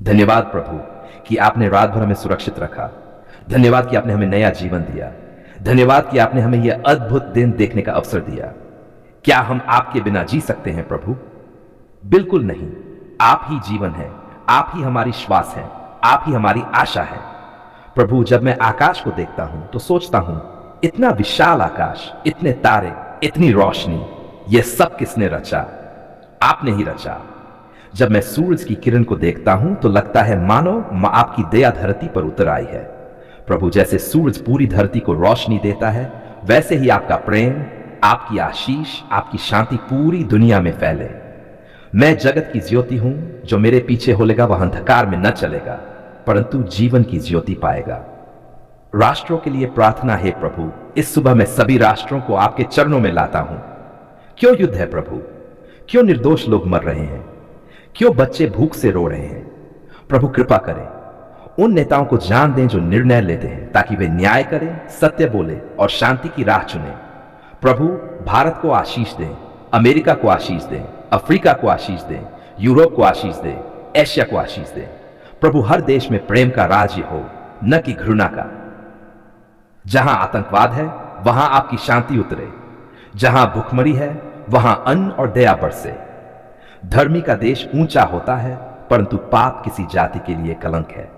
धन्यवाद प्रभु कि आपने रात भर हमें सुरक्षित रखा। धन्यवाद कि आपने हमें नया जीवन दिया। धन्यवाद कि आपने हमें यह अद्भुत दिन देखने का अवसर दिया। क्या हम आपके बिना जी सकते हैं प्रभु? बिल्कुल नहीं। आप ही जीवन है, आप ही हमारी श्वास है, आप ही हमारी आशा है। प्रभु, जब मैं आकाश को देखता हूं तो सोचता हूं, इतना विशाल आकाश, इतने तारे, इतनी रोशनी, यह सब किसने रचा? आपने ही रचा। जब मैं सूरज की किरण को देखता हूं तो लगता है मानो आपकी दया धरती पर उतर आई है। प्रभु, जैसे सूरज पूरी धरती को रोशनी देता है, वैसे ही आपका प्रेम, आपकी आशीष, आपकी शांति पूरी दुनिया में फैले। मैं जगत की ज्योति हूं, जो मेरे पीछे होलेगा वह अंधकार में न चलेगा, परंतु जीवन की ज्योति पाएगा। राष्ट्रों के लिए प्रार्थना है प्रभु। इस सुबह मैं सभी राष्ट्रों को आपके चरणों में लाता हूं। क्यों युद्ध है प्रभु? क्यों निर्दोष लोग मर रहे हैं? क्यों बच्चे भूख से रो रहे हैं? प्रभु, कृपा करें। उन नेताओं को जान दें जो निर्णय लेते हैं, ताकि वे न्याय करें, सत्य बोले और शांति की राह चुनें। प्रभु, भारत को आशीष दें, अमेरिका को आशीष दें, अफ्रीका को आशीष दें, यूरोप को आशीष दें, एशिया को आशीष दें। प्रभु, हर देश में प्रेम का राज्य हो, न कि घृणा का। जहां आतंकवाद है वहां आपकी शांति उतरे। जहां भुखमरी है वहां अन्न और दया बरसे। धर्मी का देश ऊंचा होता है, परंतु पाप किसी जाति के लिए कलंक है।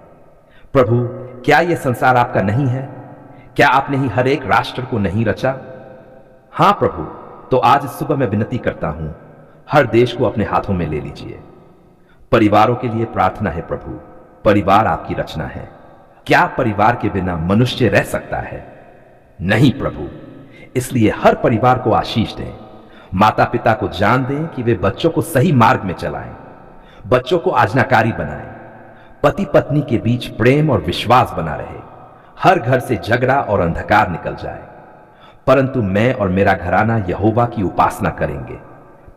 प्रभु, क्या यह संसार आपका नहीं है? क्या आपने ही हर एक राष्ट्र को नहीं रचा? हां प्रभु, तो आज इस सुबह मैं विनती करता हूं, हर देश को अपने हाथों में ले लीजिए। परिवारों के लिए प्रार्थना है प्रभु। परिवार आपकी रचना है। क्या परिवार के बिना मनुष्य रह सकता है? नहीं प्रभु। इसलिए हर परिवार को आशीष दें। माता पिता को जान दें कि वे बच्चों को सही मार्ग में चलाएं, बच्चों को आज्ञाकारी बनाएं। पति पत्नी के बीच प्रेम और विश्वास बना रहे। हर घर से झगड़ा और अंधकार निकल जाए। परंतु मैं और मेरा घराना यहोवा की उपासना करेंगे।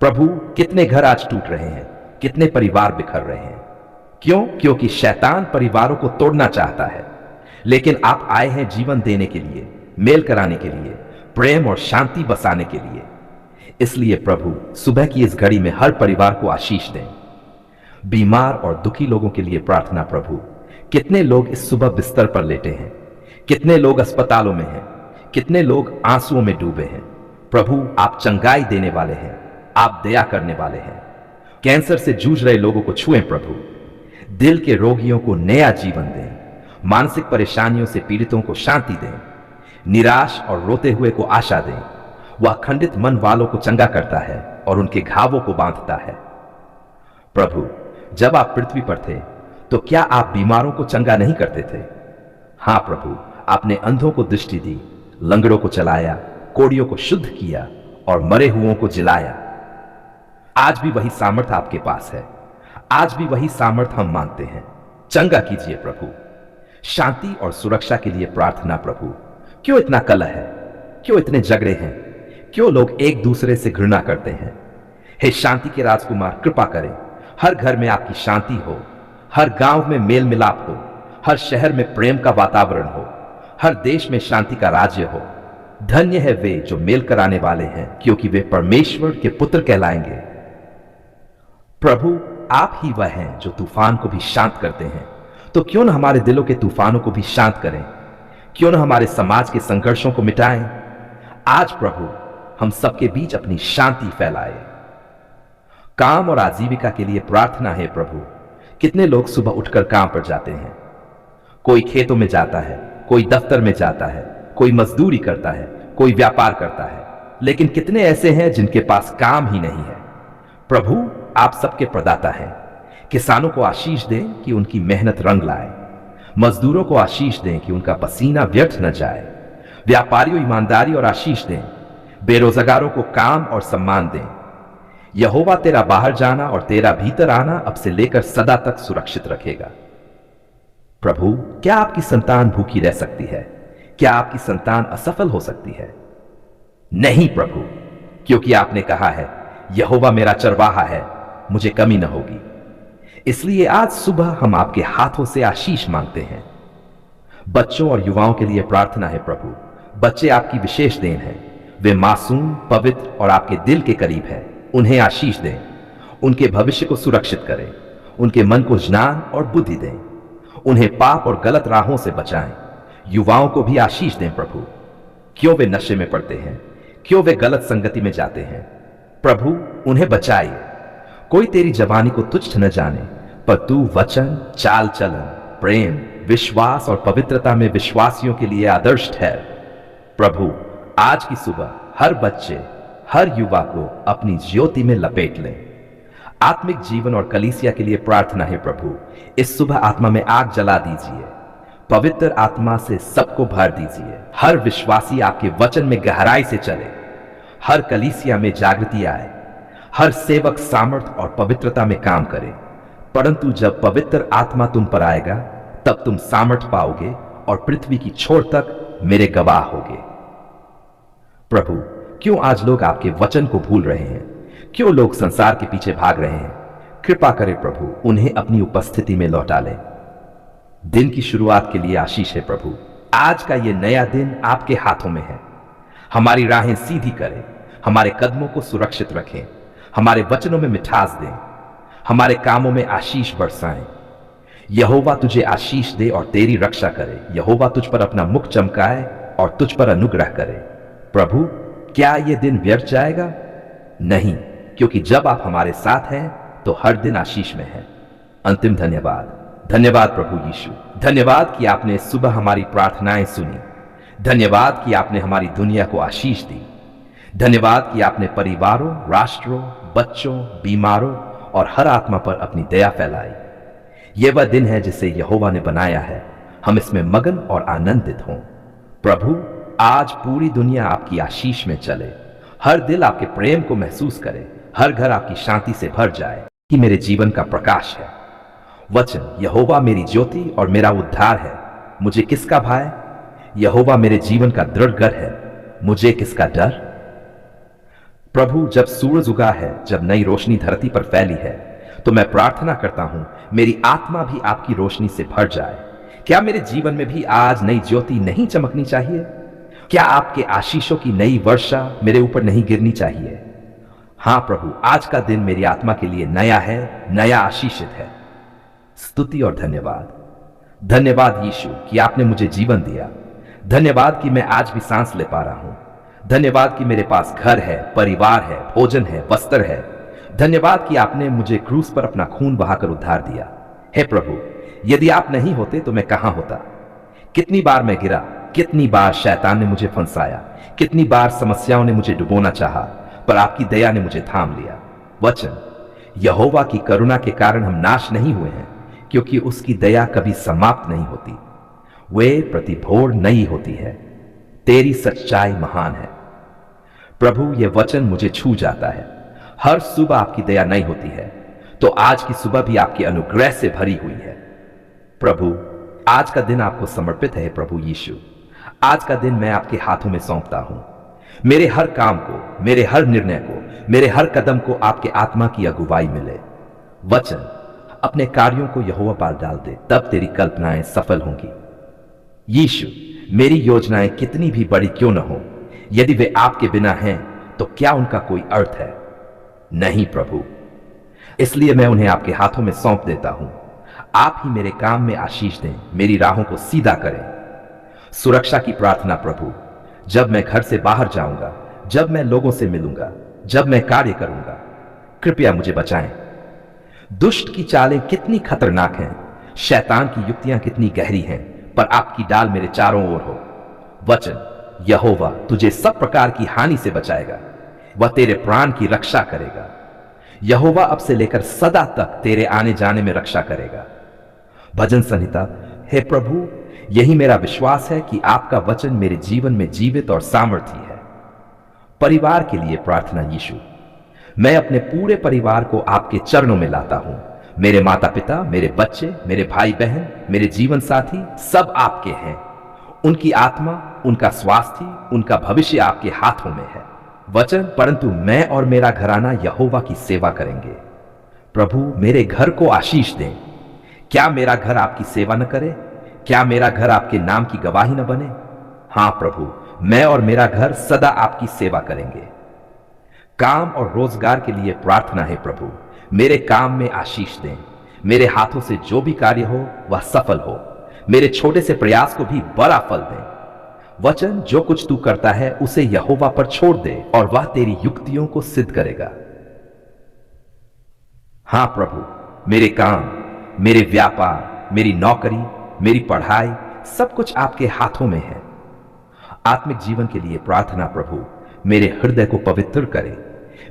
प्रभु, कितने घर आज टूट रहे हैं, कितने परिवार बिखर रहे हैं। क्यों? क्योंकि शैतान परिवारों को तोड़ना चाहता है, लेकिन आप आए हैं जीवन देने के लिए, मेल कराने के लिए, प्रेम और शांति बसाने के लिए। इसलिए प्रभु, सुबह की इस घड़ी में हर परिवार को आशीष दें। बीमार और दुखी लोगों के लिए प्रार्थना प्रभु। कितने लोग इस सुबह बिस्तर पर लेटे हैं, कितने लोग अस्पतालों में हैं, कितने लोग आंसुओं में डूबे हैं। प्रभु, आप चंगाई देने वाले हैं, आप दया करने वाले हैं। कैंसर से जूझ रहे लोगों को छुएं प्रभु। दिल के रोगियों को नया जीवन दें। मानसिक परेशानियों से पीड़ितों को शांति दें। निराश और रोते हुए को आशा दें। वह खंडित मन वालों को चंगा करता है और उनके घावों को बांधता है। प्रभु, जब आप पृथ्वी पर थे तो क्या आप बीमारों को चंगा नहीं करते थे? हां प्रभु, आपने अंधों को दृष्टि दी, लंगड़ों को चलाया, कोढ़ियों को शुद्ध किया और मरे हुओं को जिलाया। आज भी वही सामर्थ आपके पास है। आज भी वही सामर्थ हम मांगते हैं। चंगा कीजिए प्रभु। शांति और सुरक्षा के लिए प्रार्थना प्रभु। क्यों इतना कलह है? क्यों इतने झगड़े हैं? क्यों लोग एक दूसरे से घृणा करते हैं? हे शांति के राजकुमार, कृपा करें। हर घर में आपकी शांति हो, हर गांव में मेल मिलाप हो, हर शहर में प्रेम का वातावरण हो, हर देश में शांति का राज्य हो। धन्य है वे जो मेल कराने वाले हैं, क्योंकि वे परमेश्वर के पुत्र कहलाएंगे। प्रभु, आप ही वह हैं जो तूफान को भी शांत करते हैं। तो क्यों न हमारे दिलों के तूफानों को भी शांत करें? क्यों न हमारे समाज के संघर्षों को मिटाएं? आज प्रभु, हम सबके बीच अपनी शांति फैलाए। काम और आजीविका के लिए प्रार्थना है प्रभु। कितने लोग सुबह उठकर काम पर जाते हैं। कोई खेतों में जाता है, कोई दफ्तर में जाता है, कोई मजदूरी करता है, कोई व्यापार करता है, लेकिन कितने ऐसे हैं जिनके पास काम ही नहीं है। प्रभु, आप सबके प्रदाता हैं। किसानों को आशीष दें कि उनकी मेहनत रंग लाए। मजदूरों को आशीष दें कि उनका पसीना व्यर्थ न जाए। व्यापारियों ईमानदारी और आशीष दें। बेरोजगारों को काम और सम्मान दें। यहोवा तेरा बाहर जाना और तेरा भीतर आना अब से लेकर सदा तक सुरक्षित रखेगा। प्रभु, क्या आपकी संतान भूखी रह सकती है? क्या आपकी संतान असफल हो सकती है? नहीं प्रभु, क्योंकि आपने कहा है, यहोवा मेरा चरवाहा है, मुझे कमी न होगी। इसलिए आज सुबह हम आपके हाथों से आशीष मांगते हैं। बच्चों और युवाओं के लिए प्रार्थना है प्रभु। बच्चे आपकी विशेष देन हैं। वे मासूम, पवित्र और आपके दिल के करीब हैं। उन्हें आशीष दें। उनके भविष्य को सुरक्षित करें। उनके मन को ज्ञान और बुद्धि दें, उन्हें पाप और गलत राहों से बचाएं। युवाओं को भी आशीष दें प्रभु। क्यों वे नशे में पड़ते हैं, क्यों वे गलत संगति में जाते हैं, प्रभु उन्हें बचाइए। कोई तेरी जवानी को तुच्छ न जाने, पर तू वचन, चाल चलन, प्रेम, विश्वास और पवित्रता में विश्वासियों के लिए आदर्श ठहर। प्रभु आज की सुबह हर बच्चे, हर युवा को अपनी ज्योति में लपेट लें। आत्मिक जीवन और कलीसिया के लिए प्रार्थना है प्रभु, इस सुबह आत्मा में आग जला दीजिए, पवित्र आत्मा से सबको भर दीजिए। हर विश्वासी आपके वचन में गहराई से चले, हर कलीसिया में जागृति आए, हर सेवक सामर्थ और पवित्रता में काम करे। परंतु जब पवित्र आत्मा तुम पर आएगा, तब तुम सामर्थ पाओगे और पृथ्वी की छोर तक मेरे गवाह होगे। प्रभु क्यों आज लोग आपके वचन को भूल रहे हैं, क्यों लोग संसार के पीछे भाग रहे हैं? कृपा करें प्रभु, उन्हें अपनी उपस्थिति में लौटा लें। दिन की शुरुआत के लिए आशीष है प्रभु। आज का ये नया दिन आपके हाथों में है। हमारी राहें सीधी करें, हमारे कदमों को सुरक्षित रखें, हमारे वचनों में मिठास दें, हमारे कामों में आशीष बरसाएं। यहोवा तुझे आशीष दे और तेरी रक्षा करे। यहोवा तुझ पर अपना मुख चमकाए और तुझ पर अनुग्रह करे। प्रभु क्या यह दिन व्यर्थ जाएगा? नहीं, क्योंकि जब आप हमारे साथ हैं तो हर दिन आशीष में है। अंतिम धन्यवाद। धन्यवाद प्रभु यीशु, धन्यवाद कि आपने सुबह हमारी प्रार्थनाएं सुनी। धन्यवाद कि आपने हमारी दुनिया को आशीष दी। धन्यवाद कि आपने परिवारों, राष्ट्रों, बच्चों, बीमारों और हर आत्मा पर अपनी दया फैलाई। यह वह दिन है जिसे यहोवा ने बनाया है, हम इसमें मगन और आनंदित हों। प्रभु आज पूरी दुनिया आपकी आशीष में चले, हर दिल आपके प्रेम को महसूस करे, हर घर आपकी शांति से भर जाए कि मेरे जीवन का प्रकाश है। वचन यहोवा मेरी ज्योति और मेरा उद्धार है, मुझे किसका भय? यहोवा मेरे जीवन का दृढ़ गढ़ है, मुझे किसका डर? प्रभु जब सूरज उगा है, जब नई रोशनी धरती पर फैली है, तो मैं प्रार्थना करता हूं मेरी आत्मा भी आपकी रोशनी से भर जाए। क्या मेरे जीवन में भी आज नई ज्योति नहीं चमकनी चाहिए? क्या आपके आशीषों की नई वर्षा मेरे ऊपर नहीं गिरनी चाहिए? हां प्रभु, आज का दिन मेरी आत्मा के लिए नया है, नया आशीषित है। स्तुति और धन्यवाद। धन्यवाद यीशु कि आपने मुझे जीवन दिया। धन्यवाद कि मैं आज भी सांस ले पा रहा हूं। धन्यवाद कि मेरे पास घर है, परिवार है, भोजन है, वस्त्र है। धन्यवाद कि आपने मुझे क्रूस पर अपना खून बहाकर उद्धार दिया। हे प्रभु, यदि आप नहीं होते तो मैं कहां होता? कितनी बार मैं गिरा, कितनी बार शैतान ने मुझे फंसाया, कितनी बार समस्याओं ने मुझे डुबोना चाहा, पर आपकी दया ने मुझे थाम लिया। वचन यहोवा की करुणा के कारण हम नाश नहीं हुए हैं, क्योंकि उसकी दया कभी समाप्त नहीं होती, वे प्रति भोर नई होती है। तेरी सच्चाई महान है। प्रभु ये वचन मुझे छू जाता है। हर सुबह आपकी दया नई होती है, तो आज की सुबह भी आपके अनुग्रह से भरी हुई है। प्रभु आज का दिन आपको समर्पित है। प्रभु यीशु आज का दिन मैं आपके हाथों में सौंपता हूं। मेरे हर काम को, मेरे हर निर्णय को, मेरे हर कदम को आपके आत्मा की अगुवाई मिले। वचन अपने कार्यों को यहोवा पर डाल दे, तब तेरी कल्पनाएं सफल होंगी। यीशु मेरी योजनाएं कितनी भी बड़ी क्यों न हो, यदि वे आपके बिना हैं तो क्या उनका कोई अर्थ है? नहीं प्रभु, इसलिए मैं उन्हें आपके हाथों में सौंप देता हूं। आप ही मेरे काम में आशीष दें, मेरी राहों को सीधा करें। सुरक्षा की प्रार्थना प्रभु, जब मैं घर से बाहर जाऊंगा, जब मैं लोगों से मिलूंगा, जब मैं कार्य करूंगा, कृपया मुझे बचाएं। दुष्ट की चालें कितनी खतरनाक हैं, शैतान की युक्तियां कितनी गहरी हैं, पर आपकी डाल मेरे चारों ओर हो। वचन यहोवा तुझे सब प्रकार की हानि से बचाएगा, वह तेरे प्राण की रक्षा करेगा। यहोवा अब से लेकर सदा तक तेरे आने जाने में रक्षा करेगा। भजन संहिता। हे प्रभु, यही मेरा विश्वास है कि आपका वचन मेरे जीवन में जीवित और सामर्थी है। परिवार के लिए प्रार्थना। यीशु मैं अपने पूरे परिवार को आपके चरणों में लाता हूं। मेरे माता पिता, मेरे बच्चे, मेरे भाई बहन, मेरे जीवन साथी सब आपके हैं। उनकी आत्मा, उनका स्वास्थ्य, उनका भविष्य आपके हाथों में है। वचन परंतु मैं और मेरा घराना यहोवा की सेवा करेंगे। प्रभु मेरे घर को आशीष दें। क्या मेरा घर आपकी सेवा न करे? क्या मेरा घर आपके नाम की गवाही न बने? हां प्रभु, मैं और मेरा घर सदा आपकी सेवा करेंगे। काम और रोजगार के लिए प्रार्थना है प्रभु, मेरे काम में आशीष दें, मेरे हाथों से जो भी कार्य हो वह सफल हो, मेरे छोटे से प्रयास को भी बड़ा फल दे। वचन जो कुछ तू करता है उसे यहोवा पर छोड़ दे और वह तेरी युक्तियों को सिद्ध करेगा। हां प्रभु, मेरे काम, मेरे व्यापार, मेरी नौकरी, मेरी पढ़ाई, सब कुछ आपके हाथों में है। आत्मिक जीवन के लिए प्रार्थना प्रभु, मेरे हृदय को पवित्र करें,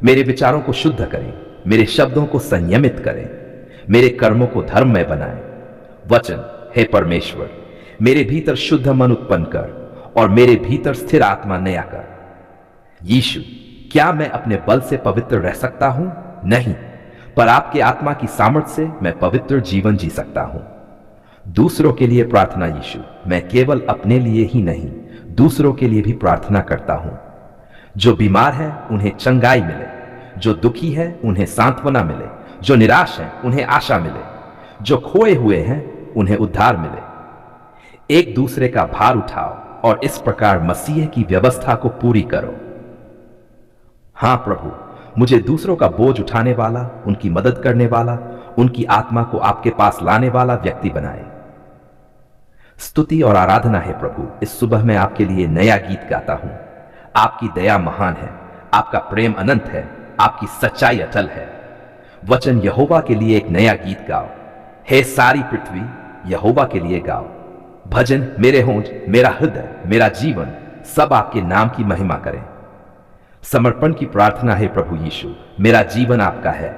मेरे विचारों को शुद्ध करें, मेरे शब्दों को संयमित करें, मेरे कर्मों को धर्ममय बनाएं। वचन, हे परमेश्वर, मेरे भीतर शुद्ध मन उत्पन्न कर और मेरे भीतर स्थिर आत्मा नया कर। यीशु, क्या मैं अपने बल से पवित्र रह सकता हूं? नहीं, पर आपके आत्मा की सामर्थ से मैं पवित्र जीवन जी सकता हूं। दूसरों के लिए प्रार्थना यीशु, मैं केवल अपने लिए ही नहीं, दूसरों के लिए भी प्रार्थना करता हूं। जो बीमार है उन्हें चंगाई मिले, जो दुखी है उन्हें सांत्वना मिले, जो निराश है उन्हें आशा मिले, जो खोए हुए हैं उन्हें उद्धार मिले। एक दूसरे का भार उठाओ और इस प्रकार मसीह की व्यवस्था को पूरी करो। हां प्रभु, मुझे दूसरों का बोझ उठाने वाला, उनकी मदद करने वाला, उनकी आत्मा को आपके पास लाने वाला व्यक्ति बनाए। स्तुति और आराधना है प्रभु, इस सुबह मैं आपके लिए नया गीत गाता हूं। आपकी दया महान है, आपका प्रेम अनंत है, आपकी सच्चाई अटल है। वचन, यहोवा के लिए एक नया गीत गाओ। हे सारी पृथ्वी, यहोवा के लिए गाओ। भजन, मेरे होंठ, मेरा हृदय, मेरा जीवन सब आपके नाम की महिमा करें। समर्पण की प्रार्थना है प्रभु यीशु, मेरा जीवन आपका है।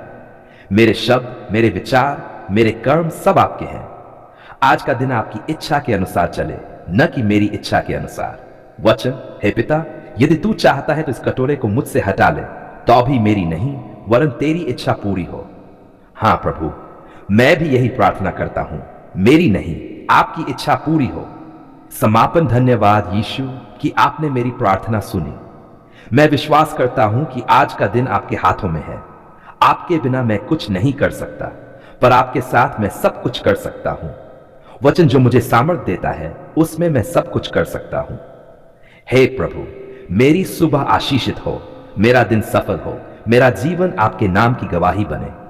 मेरे शब्द, मेरे विचार, मेरे कर्म सब आपके हैं। आज का दिन आपकी इच्छा के अनुसार चले, न कि मेरी इच्छा के अनुसार। वचन, हे पिता, यदि तू चाहता है तो इस कटोरे को मुझसे हटा ले, तो भी मेरी नहीं वरन तेरी इच्छा पूरी हो। हां प्रभु, मैं भी यही प्रार्थना करता हूं, मेरी नहीं आपकी इच्छा पूरी हो। समापन, धन्यवाद यीशु कि आपने मेरी प्रार्थना सुनी। मैं विश्वास करता हूं कि आज का दिन आपके हाथों में है। आपके बिना मैं कुछ नहीं कर सकता, पर आपके साथ मैं सब कुछ कर सकता हूं। वचन जो मुझे सामर्थ देता है, उसमें मैं सब कुछ कर सकता हूं। हे प्रभु, मेरी सुबह आशीषित हो, मेरा दिन सफल हो, मेरा जीवन आपके नाम की गवाही बने।